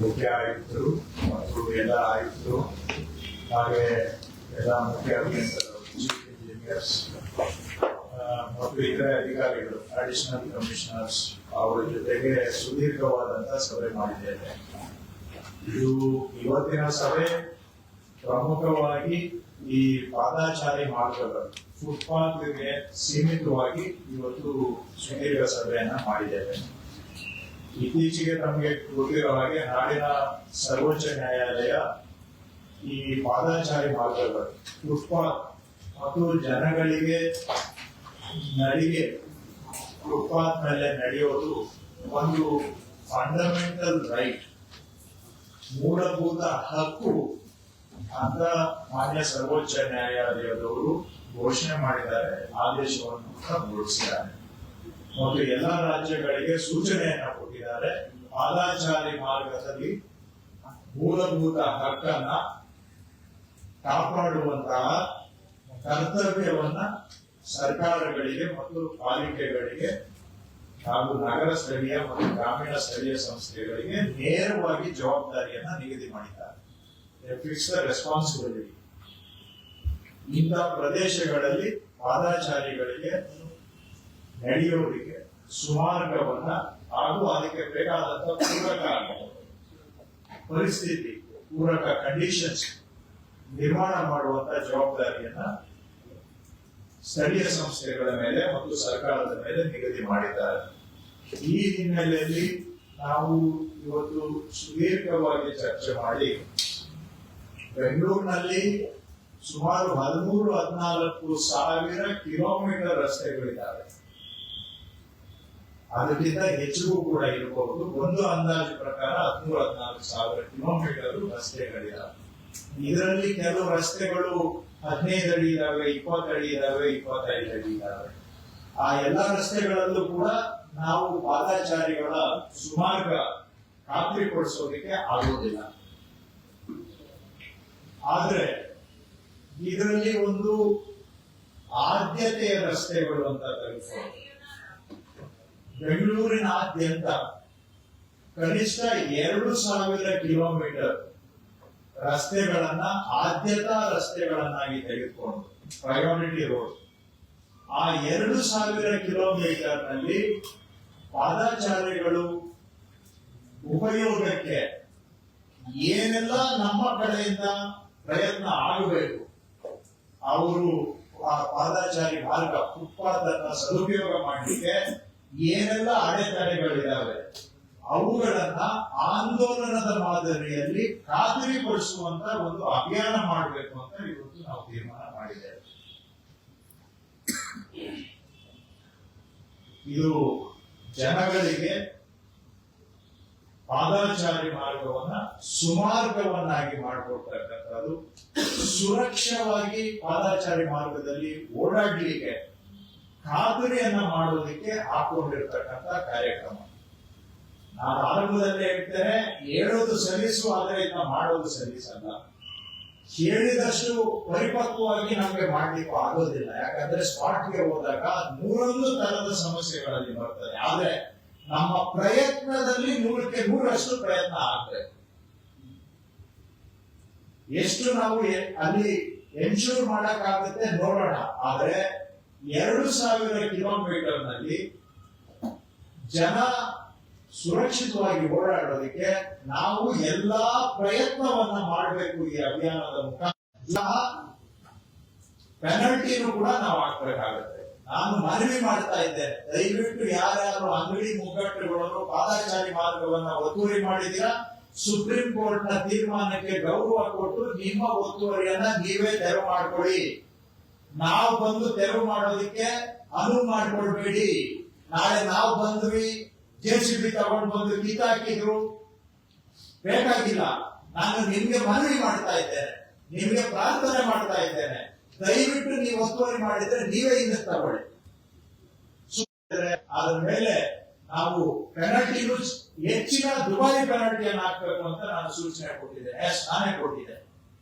ಮುಖ್ಯ ಆಯುಕ್ತರು ಮತ್ತು ಎಲ್ಲ ಆಯುಕ್ತರು ಹಾಗೆ ಎಲ್ಲ ಮುಖ್ಯ ಅಭಿಯಂತರರು, ಚೀಫ್ ಇಂಜಿನಿಯರ್ಸ್ ಮತ್ತು ಇತರೆ ಅಧಿಕಾರಿಗಳು, ಅಡಿಷನಲ್ ಕಮಿಷನರ್ಸ್ ಅವರ ಜೊತೆಗೆ ಸುದೀರ್ಘವಾದಂತಹ ಸಭೆ ಮಾಡಿದ್ದೇವೆ. ಇದು ಇವತ್ತಿನ ಸಭೆ ಪ್ರಮುಖವಾಗಿ ಈ ಪಾದಾಚಾರಿ ಮಾರ್ಗಗಳು, ಫುಟ್ಪಾತ್ಗೆ ಸೀಮಿತವಾಗಿ ಇವತ್ತು ಸುದೀರ್ಘ ಸಭೆಯನ್ನ ಮಾಡಿದ್ದೇವೆ. ಇತ್ತೀಚೆಗೆ ತಮಗೆ ಗೊತ್ತಿರೋ ಹಾಗೆ ನಾಡಿನ ಸರ್ವೋಚ್ಚ ನ್ಯಾಯಾಲಯ ಈ ಪಾದಾಚಾರಿ ಮಾರ್ಗಗಳು, ಫುಟ್ಪಾತ್ ಮತ್ತು ಜನಗಳಿಗೆ ನಡಿಗೆ ಫುಟ್ಪಾತ್ ಮೇಲೆ ನಡೆಯೋದು ಒಂದು ಫಂಡಮೆಂಟಲ್ ರೈಟ್, ಮೂಲಭೂತ ಹಕ್ಕು ಅಂತ ಮಾನ್ಯ ಸರ್ವೋಚ್ಚ ನ್ಯಾಯಾಲಯದವರು ಘೋಷಣೆ ಮಾಡಿದ್ದಾರೆ, ಆದೇಶವನ್ನು ಹೊರಡಿಸಿದ್ದಾರೆ ಮತ್ತು ಎಲ್ಲ ರಾಜ್ಯಗಳಿಗೆ ಸೂಚನೆಯನ್ನ ಕೊಟ್ಟಿದ್ದಾರೆ. ಪಾದಾಚಾರಿ ಮಾರ್ಗದಲ್ಲಿ ಮೂಲಭೂತ ಹಕ್ಕನ್ನ ಕಾಪಾಡುವಂತಹ ಕರ್ತವ್ಯವನ್ನ ಸರ್ಕಾರಗಳಿಗೆ ಮತ್ತು ಪಾಲಿಕೆಗಳಿಗೆ ಹಾಗೂ ನಗರ ಸ್ಥಳೀಯ ಮತ್ತು ಗ್ರಾಮೀಣ ಸ್ಥಳೀಯ ಸಂಸ್ಥೆಗಳಿಗೆ ನೇರವಾಗಿ ಜವಾಬ್ದಾರಿಯನ್ನ ನಿಗದಿ ಮಾಡಿದ್ದಾರೆ. Fix the responsibility. ಇಂತಹ ಪ್ರದೇಶಗಳಲ್ಲಿ ಪಾದಾಚಾರಿಗಳಿಗೆ ನಡೆಯೋರಿಗೆ ಸುಮಾರ್ಗವನ್ನ ಹಾಗೂ ಅದಕ್ಕೆ ಬೇಕಾದಂತಹ ಪೂರಕ ಪರಿಸ್ಥಿತಿ, ಪೂರಕ ಕಂಡೀಷನ್ಸ್ ನಿರ್ಮಾಣ ಮಾಡುವಂತಹ ಜವಾಬ್ದಾರಿಯನ್ನ ಸ್ಥಳೀಯ ಸಂಸ್ಥೆಗಳ ಮೇಲೆ ಮತ್ತು ಸರ್ಕಾರದ ಮೇಲೆ ನಿಗದಿ ಮಾಡಿದ್ದಾರೆ. ಈ ಹಿನ್ನೆಲೆಯಲ್ಲಿ ನಾವು ಇವತ್ತು ಸುದೀರ್ಘವಾಗಿ ಚರ್ಚೆ ಮಾಡಿ ಬೆಂಗಳೂರಿನಲ್ಲಿ ಸುಮಾರು 13-14 ಸಾವಿರ ಕಿಲೋಮೀಟರ್ ರಸ್ತೆಗಳಿದ್ದಾವೆ. ಅದಕ್ಕಿಂತ ಹೆಚ್ಚಿಗೂ ಕೂಡ ಇರಬಹುದು. ಒಂದು ಅಂದಾಜು ಪ್ರಕಾರ 13-14 ಸಾವಿರ ಕಿಲೋಮೀಟರ್ ರಸ್ತೆಗಳಿದ್ದಾವೆ. ಇದರಲ್ಲಿ ಕೆಲವು ರಸ್ತೆಗಳು 15 ಅಡಿ ಇದಾವೆ, 20 ಅಡಿ ಇದಾವೆ, 25 ಅಡಿ ಇದಾವೆ. ಆ ಎಲ್ಲಾ ರಸ್ತೆಗಳಲ್ಲೂ ಕೂಡ ನಾವು ಪಾದಾಚಾರಿಗಳ ಸುಮಾರ್ಗ ಖಾತ್ರಿಪಡಿಸೋದಕ್ಕೆ ಆಗೋದಿಲ್ಲ. ಆದ್ರೆ ಇದರಲ್ಲಿ ಒಂದು ಆದ್ಯತೆಯ ರಸ್ತೆಗಳು ಅಂತ ತೆಗೆದುಕೊಂಡು ಬೆಂಗಳೂರಿನಾದ್ಯಂತ ಕನಿಷ್ಠ 2,000 ಕಿಲೋಮೀಟರ್ ರಸ್ತೆಗಳನ್ನ ಆದ್ಯತಾ ರಸ್ತೆಗಳನ್ನಾಗಿ ತೆಗೆದುಕೊಂಡು ಪ್ರಯಾರಿಟಿ ರೋಡ್, ಆ 2,000 ಕಿಲೋಮೀಟರ್ ನಲ್ಲಿ ಪಾದಾಚಾರಿಗಳು ಉಪಯೋಗಕ್ಕೆ ಏನೆಲ್ಲ ನಮ್ಮ ಕಡೆಯಿಂದ ಪ್ರಯತ್ನ ಆಗಬೇಕು, ಅವರು ಆ ಪಾದಾಚಾರಿ ಮಾರ್ಗ ಫುಟ್ಪಾತ್ ಅನ್ನ ಸದುಪಯೋಗ ಮಾಡಲಿಕ್ಕೆ ಏನೆಲ್ಲ ಅಡೆತಡೆಗಳಿದಾವೆ ಅವುಗಳನ್ನ ಆಂದೋಲನದ ಮಾದರಿಯಲ್ಲಿ ಖಾತರಿಪಡಿಸುವಂತ ಒಂದು ಅಭಿಯಾನ ಮಾಡಬೇಕು ಅಂತ ಇವತ್ತು ನಾವು ತೀರ್ಮಾನ ಮಾಡಿದ್ದೇವೆ. ಇದು ಜನಗಳಿಗೆ ಪಾದಾಚಾರಿ ಮಾರ್ಗವನ್ನ ಸುಮಾರ್ಗವನ್ನಾಗಿ ಮಾಡಿಕೊಡ್ತಕ್ಕಂಥದ್ದು, ಸುರಕ್ಷವಾಗಿ ಪಾದಾಚಾರಿ ಮಾರ್ಗದಲ್ಲಿ ಓಡಾಡ್ಲಿಕ್ಕೆ ಖಾತರಿಯನ್ನ ಮಾಡೋದಕ್ಕೆ ಹಾಕೊಂಡಿರ್ತಕ್ಕಂಥ ಕಾರ್ಯಕ್ರಮ. ನಾನು ಆರಂಭದಲ್ಲೇ ಹೇಳ್ತೇನೆ, ಹೇಳೋದು ಸಲೀಸು, ಆದರೆ ಇದನ್ನ ಮಾಡೋದು ಸಲೀಸಲ್ಲ. ಹೇಳಿದಷ್ಟು ಪರಿಪಕ್ವವಾಗಿ ನಮ್ಗೆ ಮಾಡ್ಲಿಕ್ಕೂ ಆಗೋದಿಲ್ಲ. ಯಾಕಂದ್ರೆ ಸ್ಪಾಟ್ಗೆ ಹೋದಾಗ 101 ತರದ ಸಮಸ್ಯೆಗಳಲ್ಲಿ ಬರ್ತದೆ. ಆದ್ರೆ ನಮ್ಮ ಪ್ರಯತ್ನದಲ್ಲಿ 100ಕ್ಕೆ 100ರಷ್ಟು ಪ್ರಯತ್ನ ಆಗ್ಬೇಕು. ಎಷ್ಟು ನಾವು ಅಲ್ಲಿ ಎನ್ಶೂರ್ ಮಾಡಕ್ಕಾಗುತ್ತೆ ನೋಡೋಣ. ಆದ್ರೆ 2,000 ಕಿಲೋಮೀಟರ್ ನಲ್ಲಿ ಜನ ಸುರಕ್ಷಿತವಾಗಿ ಓಡಾಡೋದಕ್ಕೆ ನಾವು ಎಲ್ಲಾ ಪ್ರಯತ್ನವನ್ನ ಮಾಡಬೇಕು. ಈ ಅಭಿಯಾನದ ಮುಖಾಂತರ ಪೆನಲ್ಟಿನೂ ಕೂಡ ನಾವು ಹಾಕ್ಬೇಕಾಗುತ್ತೆ. ನಾನು ಮನವಿ ಮಾಡ್ತಾ ಇದ್ದೇನೆ, ದಯವಿಟ್ಟು ಯಾರ್ಯಾರು ಅಂಗಡಿ ಮುಗ್ಗಟ್ಟುಗಳವರು ಪಾದಾಚಾರಿ ಮಾರ್ಗವನ್ನ ಒತ್ತುವರಿ ಮಾಡಿದ್ದೀರಾ, ಸುಪ್ರೀಂ ಕೋರ್ಟ್ ನ ತೀರ್ಮಾನಕ್ಕೆ ಗೌರವ ಕೊಟ್ಟು ನಿಮ್ಮ ಒತ್ತುವರಿಯನ್ನ ನೀವೇ ತೆರವು ಮಾಡ್ಕೊಳ್ಳಿ. ನಾವು ಬಂದು ತೆರವು ಮಾಡೋದಕ್ಕೆ ಅನುವು ಮಾಡ್ಕೊಳ್ಬೇಡಿ. ನಾಳೆ ನಾವು ಬಂದ್ವಿ, JCB ತಗೊಂಡು ಬಂದು ಕಿತ್ತಾಕಿದ್ರು, ಬೇಕಾಗಿಲ್ಲ. ನಾನು ನಿಮ್ಗೆ ಮನವಿ ಮಾಡ್ತಾ ಇದ್ದೇನೆ, ನಿಮ್ಗೆ ಪ್ರಾರ್ಥನೆ ಮಾಡ್ತಾ ಇದ್ದೇನೆ, ದಯವಿಟ್ಟು ನೀವು ಒತ್ತುವರಿ ಮಾಡಿದ್ರೆ ನೀವೇ ಹಿಂದಕ್ಕೆ ತಗೊಳ್ಳಿ. ಅದ್ರ ಮೇಲೆ ನಾವು ಪೆನಾಲ್ಟಿಗೂ ಹೆಚ್ಚಿನ ದುಬಾರಿ ಪೆನಾಲ್ಟಿಯನ್ನು ಹಾಕಬೇಕು ಅಂತ ನಾನು ಸೂಚನೆ ಕೊಟ್ಟಿದ್ದೇನೆ. ನಾನೇ ಕೊಟ್ಟಿದ್ದೆ,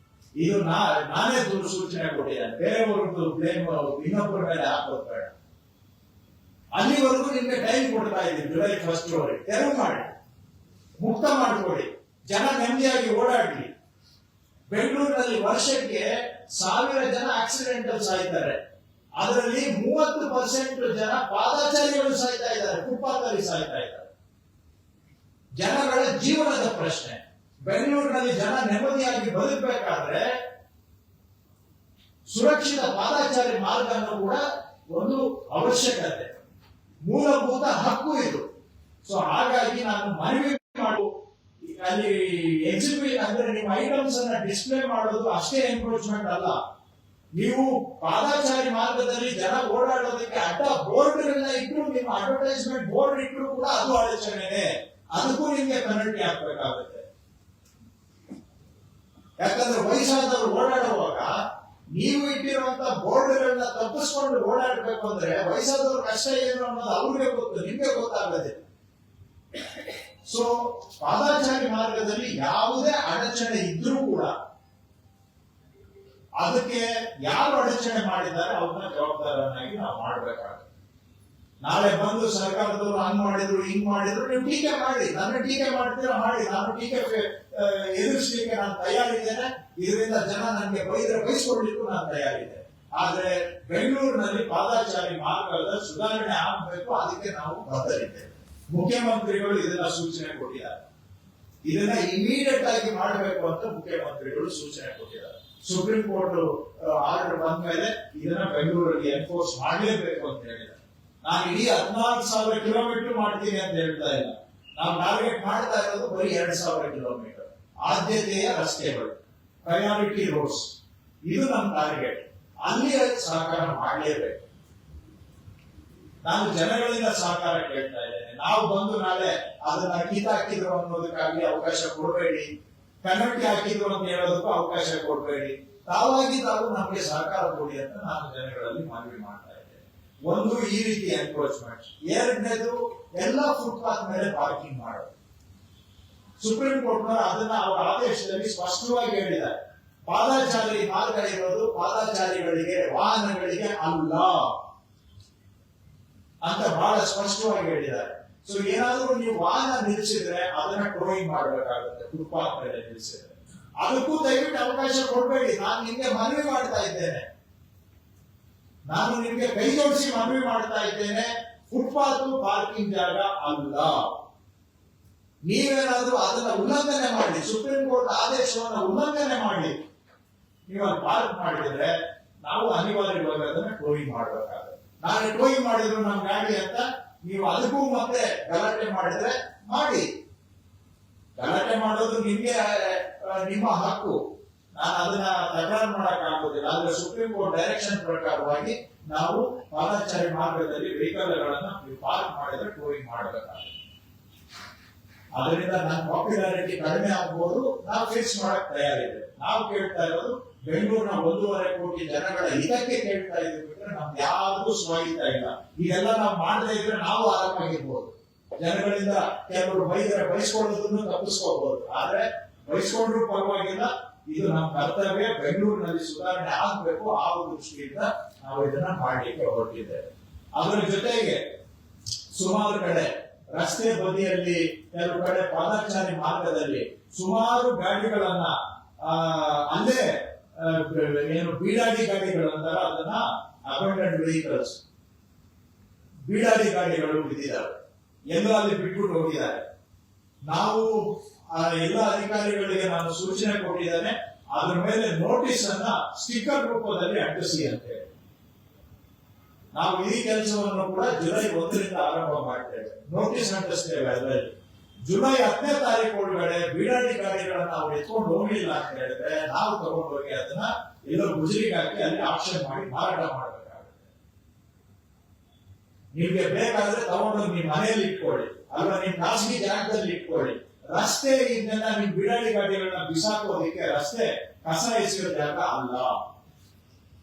ಇದು ನಾನೇ ಸೂಚನೆ ಕೊಟ್ಟಿದ್ದೇನೆ. ಬೇರೆಯವ್ರದ್ದು ಬ್ಲೇಮ್ ಇನ್ನೊಬ್ಬರ ಮೇಲೆ ಹಾಕೋದು ಬೇಡ. ಅಲ್ಲಿವರೆಗೂ ನಿಮ್ಗೆ ಟೈಮ್ ಕೊಡ್ತಾ ಇದ್ದೀನಿ, ಜುಲೈ 1 ವರೆಗೆ ತೆರವು ಮಾಡಿ, ಮುಕ್ತ ಮಾಡಿಕೊಡಿ. ಜನ ನೆಮ್ಮದಿಯಾಗಿ ಓಡಾಡ್ಲಿ. ಬೆಂಗಳೂರಿನಲ್ಲಿ ವರ್ಷಕ್ಕೆ 1000 ಜನ ಆಕ್ಸಿಡೆಂಟಲ್ ಸಾಯ್ತಾರೆ. ಅದರಲ್ಲಿ 30% ಜನ ಪಾದಾಚಾರಿಗಳು ಸಾಯ್ತಾ ಇದ್ದಾರೆ, ಫುಟ್ಪಾತ್ ಅಲ್ಲಿ ಸಾಯ್ತಾ ಇದ್ದಾರೆ. ಜನಗಳ ಜೀವನದ ಪ್ರಶ್ನೆ. ಬೆಂಗಳೂರಿನಲ್ಲಿ ಜನ ನೆಮ್ಮದಿಯಾಗಿ ಬದುಕಬೇಕಾದ್ರೆ ಸುರಕ್ಷಿತ ಪಾದಾಚಾರಿ ಮಾರ್ಗವನ್ನು ಕೂಡ ಒಂದು ಅವಶ್ಯಕತೆ, ಮೂಲಭೂತ ಹಕ್ಕು ಇದು. ಸೊ ಹಾಗಾಗಿ ನಾನು ಮನವಿ ಮಾಡು, ಅಲ್ಲಿ ಎಕ್ಸಿಬಿಟ್ ಅಂದ್ರೆ ನಿಮ್ಮ ಐಟಮ್ಸ್ ಅನ್ನ ಡಿಸ್ಪ್ಲೇ ಮಾಡೋದು ಅಷ್ಟೇ ಎನ್ಕ್ರೋಚ್ಮೆಂಟ್ ಅಲ್ಲ. ನೀವು ಪಾದಾಚಾರಿ ಮಾರ್ಗದಲ್ಲಿ ಜನ ಓಡಾಡೋದಕ್ಕೆ ಅಡ್ಡ ಬೋರ್ಡ್ಗಳನ್ನ ಇಟ್ಟರು, ನಿಮ್ಮ ಅಡ್ವರ್ಟೈಸ್ಮೆಂಟ್ ಬೋರ್ಡ್ ಇಟ್ಟರು ಕೂಡ ಅದು ಅಡಚಣೆನೆ. ಅದಕ್ಕೂ ನಿಮ್ಗೆ ಪೆನಲ್ಟಿ ಹಾಕ್ಬೇಕಾಗುತ್ತೆ. ಯಾಕಂದ್ರೆ ವಯಸ್ಸಾದವರು ಓಡಾಡುವಾಗ ನೀವು ಇಟ್ಟಿರುವಂತ ಬೋರ್ಡ್ಗಳನ್ನ ತಪ್ಪಿಸ್ಕೊಂಡು ಓಡಾಡಬೇಕು ಅಂದ್ರೆ ವಯಸ್ಸಾದವ್ರ ಕಷ್ಟ ಏನು ಅನ್ನೋದು ಅವ್ರಿಗೆ ಗೊತ್ತು, ನಿಮ್ಗೆ ಗೊತ್ತಾಗದೆ. ಸೊ ಪಾದಾಚಾರಿ ಮಾರ್ಗದಲ್ಲಿ ಯಾವುದೇ ಅಡಚಣೆ ಇದ್ರೂ ಕೂಡ ಅದಕ್ಕೆ ಯಾರು ಅಡಚಣೆ ಮಾಡಿದ್ದಾರೆ ಅವ್ರನ್ನ ಜವಾಬ್ದಾರನಾಗಿ ನಾವು ಮಾಡ್ಬೇಕಾಗುತ್ತೆ. ನಾಳೆ ಬಂದು ಸರ್ಕಾರದವರು ಹಂಗ್ ಮಾಡಿದ್ರು ಹಿಂಗ್ ಮಾಡಿದ್ರು ನೀವು ಟೀಕೆ ಮಾಡಿ, ನನ್ನ ಟೀಕೆ ಮಾಡ್ತೀರಾ ಮಾಡಿ, ನಾನು ಟೀಕೆ ಎದುರಿಸಲಿಕ್ಕೆ ನಾನು ತಯಾರಿದ್ದೇನೆ. ಇದರಿಂದ ಜನ ನನಗೆ ಬೈದ್ರೆ ಬಯಸ್ಕೊಡ್ಲಿಕ್ಕೂ ನಾನು ತಯಾರಿದ್ದೇನೆ. ಆದ್ರೆ ಬೆಂಗಳೂರಿನಲ್ಲಿ ಪಾದಾಚಾರಿ ಮಾರ್ಗದ ಸುಧಾರಣೆ ಆಗಬೇಕು, ಅದಕ್ಕೆ ನಾವು ಬದ್ಧರಿದ್ದೇವೆ. ಮುಖ್ಯಮಂತ್ರಿಗಳು ಇದನ್ನ ಸೂಚನೆ ಕೊಟ್ಟಿದ್ದಾರೆ. ಇದನ್ನ ಇಮಿಡಿಯೇಟ್ ಆಗಿ ಮಾಡಬೇಕು ಅಂತ ಮುಖ್ಯಮಂತ್ರಿಗಳು ಸೂಚನೆ ಕೊಟ್ಟಿದ್ದಾರೆ. ಸುಪ್ರೀಂ ಕೋರ್ಟ್ ಆರ್ಡರ್ ಬಂದ ಮೇಲೆ ಇದನ್ನ ಬೆಂಗಳೂರಲ್ಲಿ ಎನ್ಫೋರ್ಸ್ ಮಾಡಲೇಬೇಕು ಅಂತ ಹೇಳಿದ್ದಾರೆ. ನಾನು ಇಡೀ 14,000 ಕಿಲೋಮೀಟರ್ ಮಾಡ್ತೀನಿ ಅಂತ ಹೇಳ್ತಾ ಇಲ್ಲ. ನಾವು ಟಾರ್ಗೆಟ್ ಮಾಡ್ತಾ ಇರೋದು ಬರೀ 2,000 ಕಿಲೋಮೀಟರ್ ಆದ್ಯತೆಯ ರಸ್ತೆಗಳು, ಪ್ರಯಾರಿಟಿ ರೋಡ್ಸ್. ಇದು ನಮ್ಮ ಟಾರ್ಗೆಟ್. ಅಲ್ಲಿ ಸಹಕಾರ ಮಾಡಲೇಬೇಕು. ನಾನು ಜನಗಳಿಂದ ಸಹಕಾರ ಕೇಳ್ತಾ ಇದ್ದೇನೆ. ನಾವು ಬಂದು ನಾಳೆ ಅದನ್ನ ಕಿತ್ತಾಕಿದ್ರು ಅನ್ನೋದಕ್ಕಾಗಿ ಅವಕಾಶ ಕೊಡಬೇಡಿ, ಪೆನಲ್ಟಿ ಹಾಕಿದ್ರು ಅಂತ ಹೇಳೋದಕ್ಕೂ ಅವಕಾಶ ಕೊಡಬೇಡಿ. ತಾವಾಗಿ ತಾವು ನಮಗೆ ಸಹಕಾರ ಕೊಡಿ ಅಂತ ನಾನು ಜನಗಳಲ್ಲಿ ಮನವಿ ಮಾಡ್ತಾ ಇದ್ದೇನೆ. ಒಂದು, ಈ ರೀತಿ ಎನ್ಕ್ರೋಚ್ಮೆಂಟ್. ಎರಡನೇದು, ಎಲ್ಲ ಫುಟ್ಪಾತ್ ಮೇಲೆ ಪಾರ್ಕಿಂಗ್ ಮಾಡೋದು. ಸುಪ್ರೀಂ ಕೋರ್ಟ್ ಅದನ್ನ ಅವರ ಆದೇಶದಲ್ಲಿ ಸ್ಪಷ್ಟವಾಗಿ ಹೇಳಿದ್ದಾರೆ. ಪಾದಾಚಾರಿ ಮಾರ್ಗ ಇರೋದು ಪಾದಾಚಾರಿಗಳಿಗೆ, ವಾಹನಗಳಿಗೆ ಅಲ್ಲ ಅಂತ ಬಹಳ ಸ್ಪಷ್ಟವಾಗಿ ಹೇಳಿದ್ದಾರೆ. ಸೊ ಏನಾದ್ರೂ ನೀವು ವಾಹನ ನಿಲ್ಲಿಸಿದ್ರೆ ಅದನ್ನ ಟೋಯಿಂಗ್ ಮಾಡಬೇಕಾಗುತ್ತೆ. ಫುಟ್ಪಾತ್ ಮೇಲೆ ನಿಲ್ಲಿಸಿದ್ರೆ ಅದಕ್ಕೂ ದಯವಿಟ್ಟು ಅವಕಾಶ ಕೊಡಬೇಡಿ. ನಾನು ನಿಮ್ಗೆ ಮನವಿ ಮಾಡ್ತಾ ಇದ್ದೇನೆ, ನಾನು ನಿಮ್ಗೆ ಕೈ ಜೋಡಿಸಿ ಮನವಿ ಮಾಡ್ತಾ ಇದ್ದೇನೆ. ಫುಟ್ಪಾತ್ ಪಾರ್ಕಿಂಗ್ ಜಾಗ ಅಲ್ಲ. ನೀವೇನಾದ್ರೂ ಅದನ್ನ ಉಲ್ಲಂಘನೆ ಮಾಡಿ, ಸುಪ್ರೀಂ ಕೋರ್ಟ್ ಆದೇಶವನ್ನು ಉಲ್ಲಂಘನೆ ಮಾಡಿ ನೀವು ಅಲ್ಲಿ ಪಾರ್ಕ್ ಮಾಡಿದ್ರೆ ನಾವು ಅನಿವಾರ್ಯವಾಗಿ ಅದನ್ನ ಟೋಯಿಂಗ್ ಮಾಡಬೇಕಾಗುತ್ತೆ. ನಾನು ಟೋಯಿಂಗ್ ಮಾಡಿದ್ರು ನಮ್ಮ ಗಾಡಿ ಅಂತ ನೀವು ಅದಕ್ಕೂ ಮತ್ತೆ ಗಲಾಟೆ ಮಾಡಿದ್ರೆ ಮಾಡಿ. ಗಲಾಟೆ ಮಾಡೋದು ನಿಮ್ಗೆ ನಿಮ್ಮ ಹಕ್ಕು, ನಾನು ಅದನ್ನ ತಕರಾರು ಮಾಡಕ್ ಆಗೋದಿಲ್ಲ. ಆದ್ರೆ ಸುಪ್ರೀಂ ಕೋರ್ಟ್ ಡೈರೆಕ್ಷನ್ ಪ್ರಕಾರವಾಗಿ ನಾವು ಪಾದಾಚಾರಿ ಮಾರ್ಗದಲ್ಲಿ ವೆಹಿಕಲ್ಗಳನ್ನ ಪಾರ್ಕ್ ಮಾಡಿದ್ರೆ ಟೋಯಿಂಗ್ ಮಾಡಬೇಕಾಗುತ್ತೆ. ಅದರಿಂದ ನನ್ನ ಪಾಪ್ಯುಲಾರಿಟಿ ಕಡಿಮೆ ಆಗ್ಬೋದು, ನಾವು ಫಿಕ್ಸ್ ಮಾಡಕ್ ತಯಾರಿದೆ. ನಾವು ಕೇಳ್ತಾ ಇರೋದು ಬೆಂಗಳೂರಿನ 1.5 ಕೋಟಿ ಜನಗಳ ಹಿತಕ್ಕೆ ಕೇಳ್ತಾ ಇದ್ದೀವಿ ಬಿಟ್ರೆ ನಮ್ಗೆ ಯಾವ್ದು ಸ್ವಾಗತ ಇಲ್ಲ. ಇದೆಲ್ಲ ನಾವು ಮಾಡದೇ ಇದ್ರೆ ನಾವು ಆರಾಮಾಗಿರ್ಬೋದು. ಜನಗಳಿಂದ ಕೆಲವರು ಬಯಸ್ಕೊಳ್ಳೋದನ್ನು ತಪ್ಪಿಸ್ಕೋಬಹುದು. ಆದ್ರೆ ಬಯಸ್ಕೊಂಡ್ರು ಪರವಾಗಿಲ್ಲ, ಇದು ನಮ್ಮ ಕರ್ತವ್ಯ. ಬೆಂಗಳೂರಿನಲ್ಲಿ ಸುಧಾರಣೆ ಆಗ್ಬೇಕು. ಆ ದೃಷ್ಟಿಯಿಂದ ನಾವು ಇದನ್ನ ಮಾಡಲಿಕ್ಕೆ ಹೊರಟಿದ್ದೇವೆ. ಅದರ ಜೊತೆಗೆ ಸುಮಾರು ಕಡೆ ರಸ್ತೆ ಬದಿಯಲ್ಲಿ, ಕೆಲವು ಕಡೆ ಪಾದಚಾರಿ ಮಾರ್ಗದಲ್ಲಿ ಸುಮಾರು ಗಾಡಿಗಳನ್ನ ಅಲ್ಲೇ ಏನು ಬೀಡಾಡಿ ಗಾಡಿಗಳಂತಾರ, ಅದನ್ನ ಅಬಂಡೆಂಟ್ ವೆಹಿಕಲ್ಸ್, ಬೀಡಾಡಿ ಗಾಡಿಗಳು ಬಿದ್ದಿದ್ದಾವೆ. ಎಲ್ಲೋ ಅಲ್ಲಿ ಬಿಟ್ಬಿಟ್ಟು ಹೋಗಿದ್ದಾರೆ. ನಾವು ಎಲ್ಲ ಅಧಿಕಾರಿಗಳಿಗೆ ನಾನು ಸೂಚನೆ ಕೊಟ್ಟಿದ್ದೇನೆ, ಅದ್ರ ಮೇಲೆ ನೋಟಿಸ್ ಅನ್ನ ಸ್ಟಿಕ್ಕರ್ ರೂಪದಲ್ಲಿ ಅಂಟಿಸಿ ಅಂತ ಹೇಳಿ. ನಾವು ಈ ಕೆಲಸವನ್ನು ಕೂಡ ಜುಲೈ 1ರಿಂದ ಆರಂಭ ಮಾಡ್ತೇವೆ. ನೋಟಿಸ್ ಅಂಟಿಸ್ತೇವೆ. ಅದರಲ್ಲಿ ಜುಲೈ 10ನೇ ತಾರೀಕು ಒಳಗಡೆ ಬೀಡಾಡಿ ಗಾಡಿಗಳನ್ನ ನಾವು ಎತ್ಕೊಂಡು ಹೋಗ್ಲಿಲ್ಲ ಅಂತ ಹೇಳಿದ್ರೆ ನಾವು ತಗೊಂಡು ಹೋಗಿ ಅದನ್ನ ಎಲ್ಲೋ ಗುಜರಿಗೆ ಹಾಕಿ ಅಲ್ಲಿ ಆಕ್ಷನ್ ಮಾಡಿ ಮಾರಾಟ ಮಾಡಬೇಕಾಗುತ್ತೆ. ನಿಮ್ಗೆ ಬೇಕಾದ್ರೆ ತಗೊಂಡೋಗಿ ನಿಮ್ ಮನೆಯಲ್ಲಿ ಇಟ್ಕೊಳ್ಳಿ, ಅಲ್ವಾ ನಿಮ್ ಖಾಸಗಿ ಜಾಗದಲ್ಲಿ ಇಟ್ಕೊಳ್ಳಿ. ರಸ್ತೆ ಇದನ್ನ ನಿಮ್ ಬೀಡಾಡಿ ಗಾಡಿಗಳನ್ನ ಬಿಸಾಕೋದಿಕ್ಕೆ ರಸ್ತೆ ಕಸ ಎಸೆಯೋ ಜಾಗ ಅಲ್ಲ.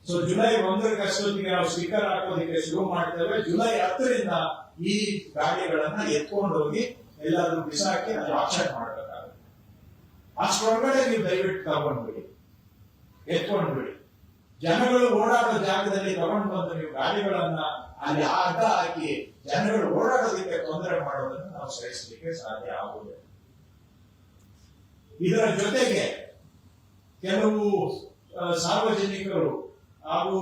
ಸೊ ಜುಲೈ 1 ನಾವು ಸ್ಟಿಕ್ಕರ್ ಹಾಕೋದಿಕ್ಕೆ ಶುರು ಮಾಡ್ತೇವೆ. ಜುಲೈ 10ರಿಂದ ಈ ಗಾಡಿಗಳನ್ನ ಎತ್ಕೊಂಡು ಹೋಗಿ ಎಲ್ಲಾದ್ರೂ ಬಿಸಾಕಿ ಅಲ್ಲಿ ಆಕ್ಷನ್ ಮಾಡಬೇಕಾಗುತ್ತೆ. ಅಷ್ಟೊಳಗಡೆ ನೀವು ದಯವಿಟ್ಟು ತಗೊಂಡ್ಬಿಡಿ, ಎತ್ಕೊಂಡ್ಬಿಡಿ. ಜನಗಳು ಓಡಾಡೋ ಜಾಗದಲ್ಲಿ ತಗೊಂಡು ಬಂದು ನೀವು ಗಾಡಿಗಳನ್ನ ಅಲ್ಲಿ ಅಡ್ಡ ಹಾಕಿ ಜನಗಳು ಓಡಾಡೋದಕ್ಕೆ ತೊಂದರೆ ಮಾಡೋದನ್ನು ನಾವು ಸಹಿಸಲಿಕ್ಕೆ ಸಾಧ್ಯ ಆಗುವುದಿಲ್ಲ. ಇದರ ಜೊತೆಗೆ ಕೆಲವು ಸಾರ್ವಜನಿಕರು ಹಾಗೂ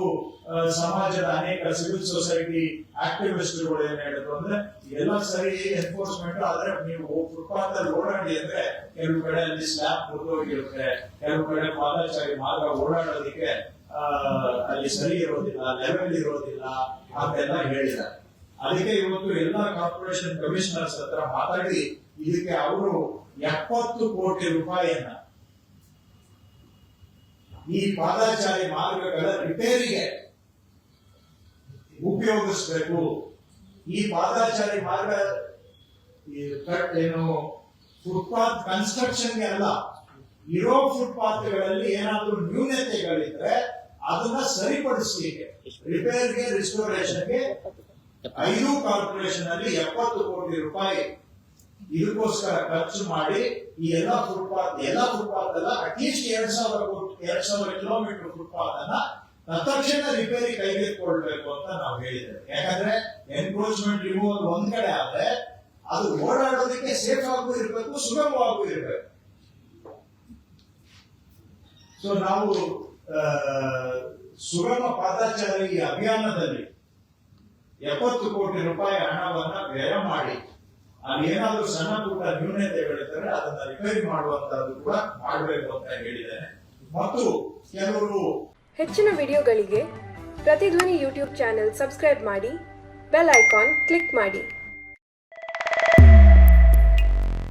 ಸಮಾಜದ ಅನೇಕ ಸಿವಿಲ್ ಸೊಸೈಟಿ ಆಕ್ಟಿವಿಸ್ಟ್ಗಳು ಏನ್ ಹೇಳಿದ್ರು ಅಂದ್ರೆ ಎಲ್ಲ ಸರಿ ಎನ್ಫೋರ್ಸ್ಮೆಂಟ್ ಆದ್ರೆ ನೀವು ಫುಟ್ಪಾತ್ ಅಲ್ಲಿ ಓಡಾಡಿ ಅಂದ್ರೆ ಕೆಲವು ಕಡೆ ಅಲ್ಲಿ ಸ್ಲ್ಯಾಬ್ ಮುರಿದೋಗಿರುತ್ತೆ, ಕೆಲವು ಕಡೆ ಪಾದಚಾರಿ ಮಾರ್ಗ ಓಡಾಡೋದಿಕ್ಕೆ ಅಲ್ಲಿ ಸರಿ ಇರೋದಿಲ್ಲ, ಲೆವೆಲ್ ಇರೋದಿಲ್ಲ ಅಂತೆಲ್ಲ ಹೇಳಿದ್ದಾರೆ. ಅದಕ್ಕೆ ಇವತ್ತು ಎಲ್ಲಾ ಕಾರ್ಪೊರೇಷನ್ ಕಮಿಷನರ್ಸ್ ಹತ್ರ ಮಾತಾಡಿ ಇದಕ್ಕೆ ಅವರು 70 ಕೋಟಿ ರೂಪಾಯಿಯನ್ನ ಈ ಪಾದಚಾರಿ ಮಾರ್ಗಗಳ ರಿಪೇರಿಗೆ ಉಪಯೋಗಿಸಬೇಕು. ಈ ಪಾದಚಾರಿ ಮಾರ್ಗ ಏನು ಫುಟ್ಪಾತ್ ಕನ್ಸ್ಟ್ರಕ್ಷನ್ಗೆ ಅಲ್ಲ, ಇರೋ ಫುಟ್ಪಾತ್ಗಳಲ್ಲಿ ಏನಾದ್ರೂ ನ್ಯೂನತೆಗಳಿದ್ರೆ ಅದನ್ನ ಸರಿಪಡಿಸಲಿಕ್ಕೆ, ರಿಪೇರ್ಗೆ, ರಿಸ್ಟೋರೇಷನ್ಗೆ 5 ಕಾರ್ಪೊರೇಷನ್ ಅಲ್ಲಿ 70 ಕೋಟಿ ರೂಪಾಯಿ ಇದಕ್ಕೋಸ್ಕರ ಖರ್ಚು ಮಾಡಿ ಈ ಎಲ್ಲಾ ಫುಟ್ಪಾತ್ ಅಲ್ಲ ಅಟ್ಲೀಸ್ಟ್ 2,000 ಕಿಲೋಮೀಟರ್ ಫುಟ್ಪಾತ್ ಅನ್ನ ತಕ್ಷಣ ರಿಪೇರಿ ಕೈಗೆತ್ತಿಕೊಳ್ಬೇಕು ಅಂತ ನಾವು ಹೇಳಿದ್ದೇವೆ. ಯಾಕಂದ್ರೆ ಎನ್ಕ್ರೋಚ್ಮೆಂಟ್ ರಿಮೂವಲ್ ಒಂದ್ ಕಡೆ ಆದ್ರೆ ಅದು ಓಡಾಡೋದಕ್ಕೆ ಸೇಫ್ ಆಗೂ ಇರಬೇಕು, ಸುಗಮವಾಗೂ ಇರಬೇಕು. ಸೊ ನಾವು ಸುಗಮ ಪಾದಚಾರಿ ಅಭಿಯಾನದಲ್ಲಿ 70 ಕೋಟಿ ರೂಪಾಯಿ ಹಣವನ್ನ ವ್ಯಯ ಮಾಡಿ ಅಲ್ಲಿ ಏನಾದ್ರೂ ಸಣ್ಣ ಪುಟ್ಟ ನ್ಯೂನತೆಗಳಿದ್ದರೆ ಅದನ್ನ ರಿಪೇರಿ ಮಾಡುವಂತದ್ದು ಕೂಡ ಮಾಡಬೇಕು ಅಂತ ಹೇಳಿದ್ದೇನೆ. ಮತ್ತು ಕೆಲವರು ಹೆಚ್ಚಿನ ವಿಡಿಯೋಗಳಿಗೆ ಪ್ರತಿಧ್ವನಿ ಯೂಟ್ಯೂಬ್ ಚಾನೆಲ್ ಸಬ್ಸ್ಕ್ರೈಬ್ ಮಾಡಿ, ಬೆಲ್ ಐಕಾನ್ ಕ್ಲಿಕ್ ಮಾಡಿ.